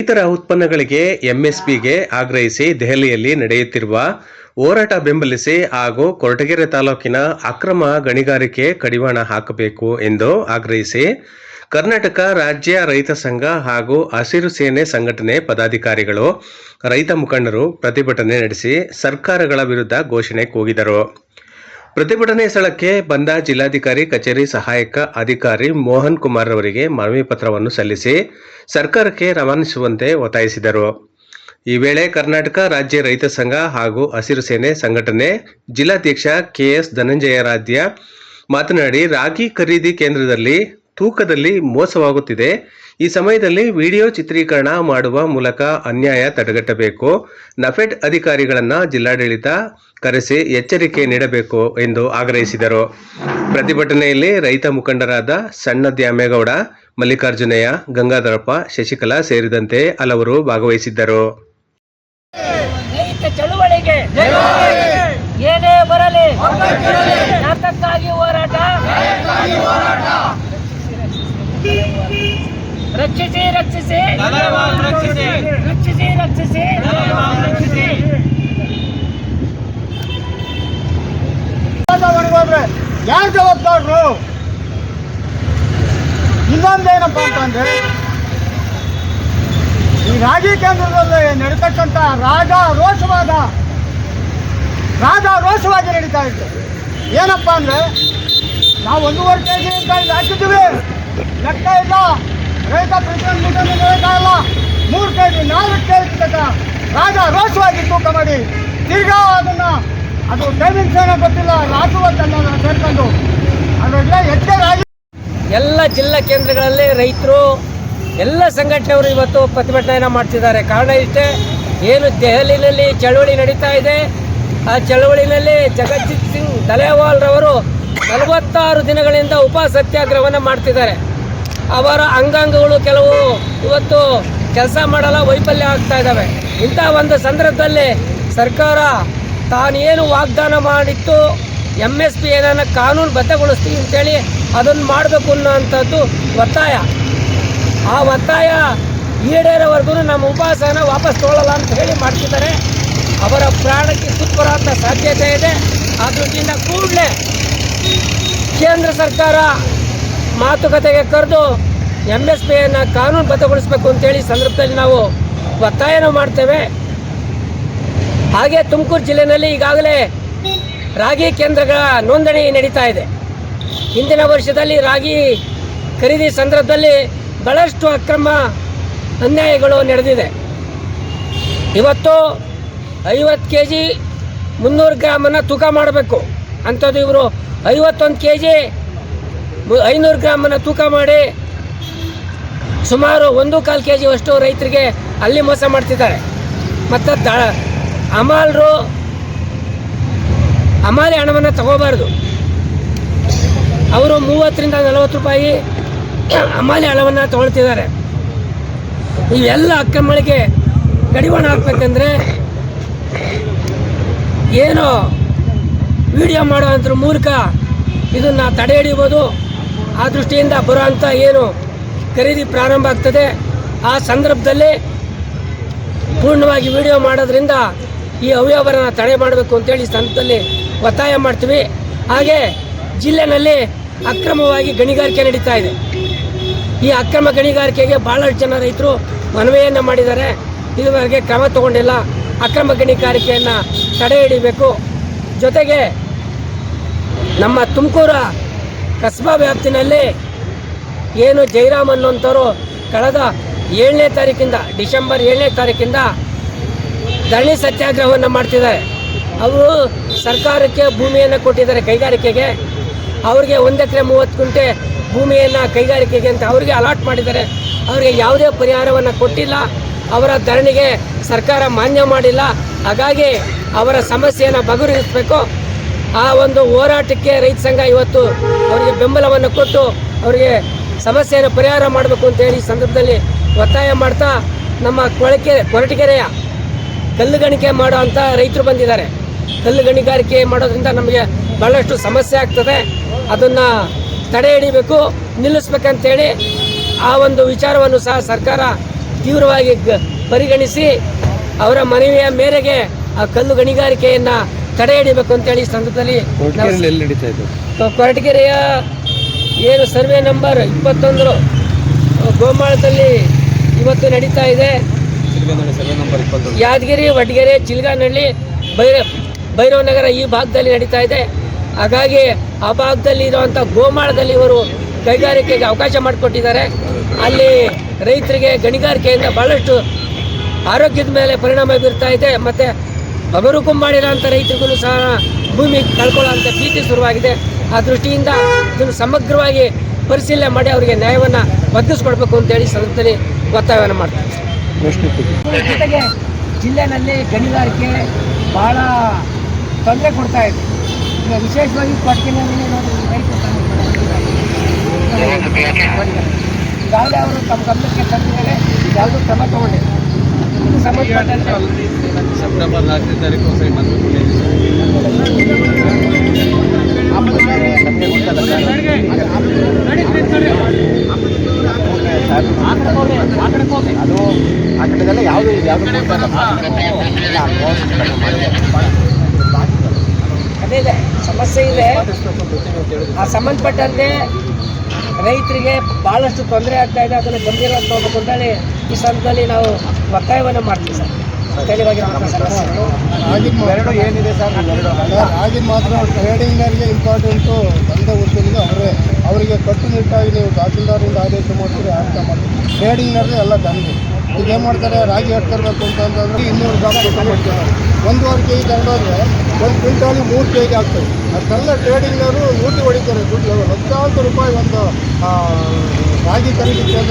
ರೈತರ ಉತ್ಪನ್ನಗಳಿಗೆ ಎಂಎಸ್ಪಿಗೆ ಆಗ್ರಹಿಸಿ ದೆಹಲಿಯಲ್ಲಿ ನಡೆಯುತ್ತಿರುವ ಹೋರಾಟ ಬೆಂಬಲಿಸಿ ಹಾಗೂ ಕೊರಟಗೆರೆ ತಾಲೂಕಿನ ಅಕ್ರಮ ಗಣಿಗಾರಿಕೆ ಕಡಿವಾಣ ಹಾಕಬೇಕು ಎಂದು ಆಗ್ರಹಿಸಿ ಕರ್ನಾಟಕ ರಾಜ್ಯ ರೈತ ಸಂಘ ಹಾಗೂ ಹಸಿರು ಸೇನೆ ಸಂಘಟನೆ ಪದಾಧಿಕಾರಿಗಳು ರೈತ ಮುಖಂಡರು ಪ್ರತಿಭಟನೆ ನಡೆಸಿ ಸರ್ಕಾರಗಳ ವಿರುದ್ಧ ಘೋಷಣೆ ಕೂಗಿದರು. ಪ್ರತಿಭಟನೆ ಸ್ಥಳಕ್ಕೆ ಬಂದ ಜಿಲ್ಲಾಧಿಕಾರಿ ಕಚೇರಿ ಸಹಾಯಕ ಅಧಿಕಾರಿ ಮೋಹನ್ ಕುಮಾರ್ ಅವರಿಗೆ ಮನವಿ ಪತ್ರವನ್ನು ಸಲ್ಲಿಸಿ ಸರ್ಕಾರಕ್ಕೆ ರವಾನಿಸುವಂತೆ ಒತ್ತಾಯಿಸಿದರು. ಈ ವೇಳೆ ಕರ್ನಾಟಕ ರಾಜ್ಯ ರೈತ ಸಂಘ ಹಾಗೂ ಹಸಿರು ಸೇನೆ ಸಂಘಟನೆ ಜಿಲ್ಲಾಧ್ಯಕ್ಷ ಕೆಎಸ್ ಧನಂಜಯರಾಧ್ಯ ಮಾತನಾಡಿ, ರಾಗಿ ಖರೀದಿ ಕೇಂದ್ರದಲ್ಲಿ ತೂಕದಲ್ಲಿ ಮೋಸವಾಗುತ್ತಿದೆ. ಈ ಸಮಯದಲ್ಲಿ ವಿಡಿಯೋ ಚಿತ್ರೀಕರಣ ಮಾಡುವ ಮೂಲಕ ಅನ್ಯಾಯ ತಡೆಗಟ್ಟಬೇಕು. ನಫೆಡ್ ಅಧಿಕಾರಿಗಳನ್ನು ಜಿಲ್ಲಾಡಳಿತ ಕರೆಸಿ ಎಚ್ಚರಿಕೆ ನೀಡಬೇಕು ಎಂದು ಆಗ್ರಹಿಸಿದರು. ಪ್ರತಿಭಟನೆಯಲ್ಲಿ ರೈತ ಮುಖಂಡರಾದ ಸಣ್ಣ ದ್ಯಾಮೇಗೌಡ, ಮಲ್ಲಿಕಾರ್ಜುನಯ್ಯ, ಗಂಗಾಧರಪ್ಪ, ಶಶಿಕಲಾ ಸೇರಿದಂತೆ ಹಲವರು ಭಾಗವಹಿಸಿದ್ದರು. ರೈತ ಚಳುವಳಿಗೆ ಏನೇ ಬರಲಿ ನ್ಯಾಯಕ್ಕಾಗಿ ಹೋರಾಟ, ರಕ್ಷಿಸಿ ರಕ್ಷಿಸಿ ರಕ್ಷಿಸಿ ರಕ್ಷಿಸಿ ಯಾರು ಜವಾಬ್ದಾರರು? ಇನ್ನೊಂದೇನಪ್ಪ ಅಂತಂದ್ರೆ, ಈ ರಾಗಿ ಕೇಂದ್ರದಲ್ಲಿ ನಡೀತಕ್ಕಂಥ ರಾಜಾರೋಷವಾಗಿ ನಡೀತಾ ಇತ್ತು. ಏನಪ್ಪ ಅಂದ್ರೆ, ನಾವು 1.5 kg ಅಂತ ಹಾಕಿದ್ದೀವಿ, ಲೆಕ್ಕ ಇಲ್ಲ. ರೈತ ಪ್ರತಿಯೊಂದು ಹೇಳ್ತಾ ಇಲ್ಲ, 3 kg 4 kg ರಾಜಾರೋಷವಾಗಿ ತೂಕ ಮಾಡಿ ತಿರ್ಗಾ ಅದು ಟೈಮಿಂಗ್ಸ್ ಏನೋ ಗೊತ್ತಿಲ್ಲ, ರಾಜುವನ್ನ ಸೇರ್ಕೊಂಡು ಅದೆಲ್ಲ ಹೆಚ್ಚಾಗಿ ಎಲ್ಲ ಜಿಲ್ಲಾ ಕೇಂದ್ರಗಳಲ್ಲಿ ರೈತರು ಎಲ್ಲ ಸಂಘಟನೆಯವರು ಇವತ್ತು ಪ್ರತಿಭಟನೆಯನ್ನು ಮಾಡ್ತಿದ್ದಾರೆ. ಕಾರಣ ಇಷ್ಟೇ, ಏನು ದೆಹಲಿನಲ್ಲಿ ಚಳವಳಿ ನಡೀತಾ ಇದೆ, ಆ ಚಳವಳಿನಲ್ಲಿ ಜಗಜಿತ್ ಸಿಂಗ್ ಧಲೇವಾಲ್ ರವರು 46 ದಿನಗಳಿಂದ ಉಪ ಸತ್ಯಾಗ್ರಹವನ್ನು ಮಾಡ್ತಿದ್ದಾರೆ. ಅವರ ಅಂಗಾಂಗಗಳು ಕೆಲವು ಇವತ್ತು ಕೆಲಸ ಮಾಡಲ್ಲ, ವೈಫಲ್ಯ ಆಗ್ತಾ ಇದ್ದಾವೆ. ಇಂಥ ಒಂದು ಸಂದರ್ಭದಲ್ಲಿ ಸರ್ಕಾರ ತಾನೇನು ವಾಗ್ದಾನ ಮಾಡಿತ್ತು, MSP ಏನನ್ನ ಕಾನೂನು ಬದ್ಧಗೊಳಿಸ್ತೀವಿ ಅಂತೇಳಿ ಅದನ್ನು ಮಾಡಬೇಕು ಅನ್ನೋಂಥದ್ದು ಒತ್ತಾಯ. ಆ ಒತ್ತಾಯ ಈಡೇರೋವರೆಗೂ ನಮ್ಮ ಉಪವಾಸನ ವಾಪಸ್ ತೊಗೊಳ್ಳಲ್ಲ ಅಂತ ಹೇಳಿ ಮಾಡ್ತಿದ್ದಾರೆ. ಅವರ ಪ್ರಾಣಕ್ಕೆ ಸುತ್ತಬರುವಂಥ ಸಾಧ್ಯತೆ ಇದೆ. ಆ ದೃಷ್ಟಿಯಿಂದ ಕೂಡಲೇ ಕೇಂದ್ರ ಸರ್ಕಾರ ಮಾತುಕತೆಗೆ ಕರೆದು MSPಯನ್ನು ಕಾನೂನು ಬದ್ಧಗೊಳಿಸಬೇಕು ಅಂತೇಳಿ ಸಂದರ್ಭದಲ್ಲಿ ನಾವು ಒತ್ತಾಯನ ಮಾಡ್ತೇವೆ. ಹಾಗೆ ತುಮಕೂರು ಜಿಲ್ಲೆಯಲ್ಲಿ ಈಗಾಗಲೇ ರಾಗಿ ಕೇಂದ್ರಗಳ ನೋಂದಣಿ ನಡೀತಾ ಇದೆ. ಹಿಂದಿನ ವರ್ಷದಲ್ಲಿ ರಾಗಿ ಖರೀದಿ ಸಂದರ್ಭದಲ್ಲಿ ಬಹಳಷ್ಟು ಅಕ್ರಮ ಅನ್ಯಾಯಗಳು ನಡೆದಿದೆ. ಇವತ್ತು 50 kg 300 ಗ್ರಾಮನ್ನು ತೂಕ ಮಾಡಬೇಕು ಅಂಥದ್ದು ಇವರು 51 kg 500 ಗ್ರಾಮನ್ನು ತೂಕ ಮಾಡಿ ಸುಮಾರು 1.25 kg ಅಷ್ಟು ರೈತರಿಗೆ ಅಲ್ಲಿ ಮೋಸ ಮಾಡ್ತಿದ್ದಾರೆ. ಮತ್ತು ಹಮಾಲಿ ಹಣವನ್ನು ತಗೋಬಾರ್ದು. ಅವರು 30 ರಿಂದ 40 ರೂಪಾಯಿ ಹಮಾಲಿ ಹಣವನ್ನು ತಗೊಳ್ತಿದ್ದಾರೆ. ಇವೆಲ್ಲ ಅಕ್ರಮಗಳಿಗೆ ಕಡಿವಾಣ ಹಾಕ್ಬೇಕಂದ್ರೆ ಏನು ವಿಡಿಯೋ ಮಾಡೋದ್ರ ಮೂಲಕ ಇದನ್ನು ತಡೆ ಹಿಡಿಬೋದು. ಆ ದೃಷ್ಟಿಯಿಂದ ಬರೋಂಥ ಏನು ಖರೀದಿ ಪ್ರಾರಂಭ ಆಗ್ತದೆ, ಆ ಸಂದರ್ಭದಲ್ಲಿ ಪೂರ್ಣವಾಗಿ ವಿಡಿಯೋ ಮಾಡೋದ್ರಿಂದ ಈ ಅವ್ಯವಹಾರನ ತಡೆ ಮಾಡಬೇಕು ಅಂತೇಳಿ ಸಂದರ್ಭದಲ್ಲಿ ಒತ್ತಾಯ ಮಾಡ್ತೀವಿ. ಹಾಗೆ ಜಿಲ್ಲೆಯಲ್ಲಿ ಅಕ್ರಮವಾಗಿ ಗಣಿಗಾರಿಕೆ ನಡೀತಾ ಇದೆ. ಈ ಅಕ್ರಮ ಗಣಿಗಾರಿಕೆಗೆ ಭಾಳಷ್ಟು ಜನ ರೈತರು ಮನವಿಯನ್ನು ಮಾಡಿದ್ದಾರೆ. ಇದುವರೆಗೆ ಕ್ರಮ ತಗೊಂಡಿಲ್ಲ. ಅಕ್ರಮ ಗಣಿಗಾರಿಕೆಯನ್ನು ತಡೆ ಹಿಡಿಬೇಕು. ಜೊತೆಗೆ ನಮ್ಮ ತುಮಕೂರು ಕಸ್ಬಾ ವ್ಯಾಪ್ತಿನಲ್ಲಿ ಏನು ಜೈರಾಮ್ ಅನ್ನೋಂಥವ್ರು ಕಳೆದ 7ನೇ ತಾರೀಕಿಂದ ಡಿಸೆಂಬರ್ 7ನೇ ತಾರೀಕಿಂದ ಧರಣಿ ಸತ್ಯಾಗ್ರಹವನ್ನು ಮಾಡ್ತಿದ್ದಾರೆ. ಅವರು ಸರ್ಕಾರಕ್ಕೆ ಭೂಮಿಯನ್ನು ಕೊಟ್ಟಿದ್ದಾರೆ ಕೈಗಾರಿಕೆಗೆ. ಅವ್ರಿಗೆ 1 ಎಕರೆ 30 ಗುಂಟೆ ಭೂಮಿಯನ್ನು ಕೈಗಾರಿಕೆಗೆ ಅಂತ ಅವ್ರಿಗೆ ಅಲಾಟ್ ಮಾಡಿದ್ದಾರೆ. ಅವರಿಗೆ ಯಾವುದೇ ಪರಿಹಾರವನ್ನು ಕೊಟ್ಟಿಲ್ಲ. ಅವರ ಧರಣಿಗೆ ಸರ್ಕಾರ ಮಾನ್ಯ ಮಾಡಿಲ್ಲ. ಹಾಗಾಗಿ ಅವರ ಸಮಸ್ಯೆಯನ್ನು ಬಗೆಹರಿಸಬೇಕು. ಆ ಒಂದು ಹೋರಾಟಕ್ಕೆ ರೈತ ಸಂಘ ಇವತ್ತು ಅವರಿಗೆ ಬೆಂಬಲವನ್ನು ಕೊಟ್ಟು ಅವರಿಗೆ ಸಮಸ್ಯೆಯನ್ನು ಪರಿಹಾರ ಮಾಡಬೇಕು ಅಂತೇಳಿ ಸಂದರ್ಭದಲ್ಲಿ ಒತ್ತಾಯ ಮಾಡ್ತಾ, ನಮ್ಮ ಕೊರಟಗೆರೆಯ ಕಲ್ಲು ಗಣಿಕೆ ಮಾಡೋ ಅಂಥ ರೈತರು ಬಂದಿದ್ದಾರೆ. ಕಲ್ಲು ಗಣಿಗಾರಿಕೆ ಮಾಡೋದ್ರಿಂದ ನಮಗೆ ಭಾಳಷ್ಟು ಸಮಸ್ಯೆ ಆಗ್ತದೆ. ಅದನ್ನು ತಡೆ ಹಿಡಿಬೇಕು, ನಿಲ್ಲಿಸ್ಬೇಕಂತೇಳಿ ಆ ಒಂದು ವಿಚಾರವನ್ನು ಸಹ ಸರ್ಕಾರ ತೀವ್ರವಾಗಿ ಪರಿಗಣಿಸಿ ಅವರ ಮನವಿಯ ಮೇರೆಗೆ ಆ ಕಲ್ಲು ಗಣಿಗಾರಿಕೆಯನ್ನು ತಡೆ ಹಿಡಿಬೇಕು ಅಂತೇಳಿ ಈ ಸಂದರ್ಭದಲ್ಲಿ ಕೊರಟಗೆರೆಯ ಏನು ಸರ್ವೆ ನಂಬರ್ 21 ಗೋಮಾಳದಲ್ಲಿ ಇವತ್ತು ನಡೀತಾ ಇದೆ. ಯಾದಗಿರಿ, ವಡ್ಗೆರೆ, ಚಿಲ್ಗಾನಹಳ್ಳಿ, ಭೈರವನಗರ ಈ ಭಾಗದಲ್ಲಿ ನಡೀತಾ ಇದೆ. ಹಾಗಾಗಿ ಆ ಭಾಗದಲ್ಲಿ ಇರುವಂಥ ಗೋಮಾಳದಲ್ಲಿ ಇವರು ಕೈಗಾರಿಕೆಗೆ ಅವಕಾಶ ಮಾಡಿಕೊಟ್ಟಿದ್ದಾರೆ. ಅಲ್ಲಿ ರೈತರಿಗೆ ಗಣಿಗಾರಿಕೆಯಿಂದ ಭಾಳಷ್ಟು ಆರೋಗ್ಯದ ಮೇಲೆ ಪರಿಣಾಮ ಬೀರ್ತಾ ಇದೆ. ಮತ್ತು ಬಗರುಕು ಮಾಡಿರೋಂಥ ರೈತರಿಗೂ ಸಹ ಭೂಮಿ ಕಳ್ಕೊಳ್ಳೋಂಥ ಭೀತಿ ಶುರುವಾಗಿದೆ. ಆ ದೃಷ್ಟಿಯಿಂದ ಇದನ್ನು ಸಮಗ್ರವಾಗಿ ಪರಿಶೀಲನೆ ಮಾಡಿ ಅವರಿಗೆ ನ್ಯಾಯವನ್ನು ಒದಗಿಸ್ಕೊಡ್ಬೇಕು ಅಂತೇಳಿ ಸಂದರ್ಭದಲ್ಲಿ ಒತ್ತಾಯವನ್ನು ಮಾಡ್ತಾರೆ. ಜೊತೆಗೆ ಜಿಲ್ಲೆಯಲ್ಲಿ ಗಣಿಗಾರಿಕೆ ಭಾಳ ತೊಂದರೆ ಕೊಡ್ತಾ ಇದೆ. ಈಗ ವಿಶೇಷವಾಗಿ ಕೊಟ್ಟಿಗೆನಲ್ಲಿ ಈಗಾಗಲೇ ಅವರು ತಮ್ಮ ಗಮನಕ್ಕೆ ತಂದಿದ್ದಾರೆ, ಯಾವುದೂ ಕ್ರಮ ತಗೊಂಡಿಲ್ಲ. ಇದು ಸಂಬಂಧಪಟ್ಟಂತೆ ಸೆಪ್ಟೆಂಬರ್ 4ನೇ ತಾರೀಕು ಅದು ಆ ಕಡೆದೆಲ್ಲ ಯಾವುದು ಅದೇ ಇದೆ ಸಮಸ್ಯೆ ಇದೆ. ಆ ಸಂಬಂಧಪಟ್ಟಂತೆ ರೈತರಿಗೆ ಭಾಳಷ್ಟು ತೊಂದರೆ ಆಗ್ತಾ ಇದೆ. ಅದನ್ನು ಗಂಭೀರವಾಗಿ ತಗೋಬೇಕು ಅಂತೇಳಿ ಈ ಸಂದರ್ಭದಲ್ಲಿ ನಾವು ಒತ್ತಾಯವನ್ನು ಮಾಡ್ತೀವಿ ಸರ್. ಸ್ಥಳೀಯವಾಗಿ ಎರಡು ಏನಿದೆ ಸರ್, ಆಗಿನ ಮಾತ್ರ ಟ್ರೇಡಿಂಗ್ನವರಿಗೆ ಇಂಪಾರ್ಟೆಂಟು ದಂಧೆ ಉದ್ಯಮಿಗೆ ಅವರಿಗೆ ಕಟ್ಟುನಿಟ್ಟಾಗಿ ನೀವು ತಹಸೀಲ್ದಾರಿಂದ ಆದೇಶ ಮಾಡ್ತೀರಿ, ಆರ್ಥ ಮಾಡ್ತೀರಿ. ಟ್ರೇಡಿಂಗ್ನವ್ರಿಗೆ ಎಲ್ಲ ದಂಧೆ. ಈಗ ಏನು ಮಾಡ್ತಾರೆ, ರಾಗಿ ಎಡ್ತಿರ್ಬೇಕು ಅಂತಂದ್ರೆ 200 ಗ್ರಾಮ್ ಕೊಡ್ತಾರೆ. 1.5 kg ತಗೊಂಡೋದ್ರೆ 1 ಕ್ವಿಂಟಾಲಿ 3 kg ಆಗ್ತದೆ. ಅದನ್ನೆಲ್ಲ ಟ್ರೇಡಿಂಗ್ನವರು ಲೂಟಿ ಹೊಡಿತಾರೆ. ದುಡ್ಡು ಲಕ್ಷಾಂತರ ರೂಪಾಯಿ ಒಂದು ರಾಗಿ ಖರೀದಿಕ್ಕೆ ಅಂತ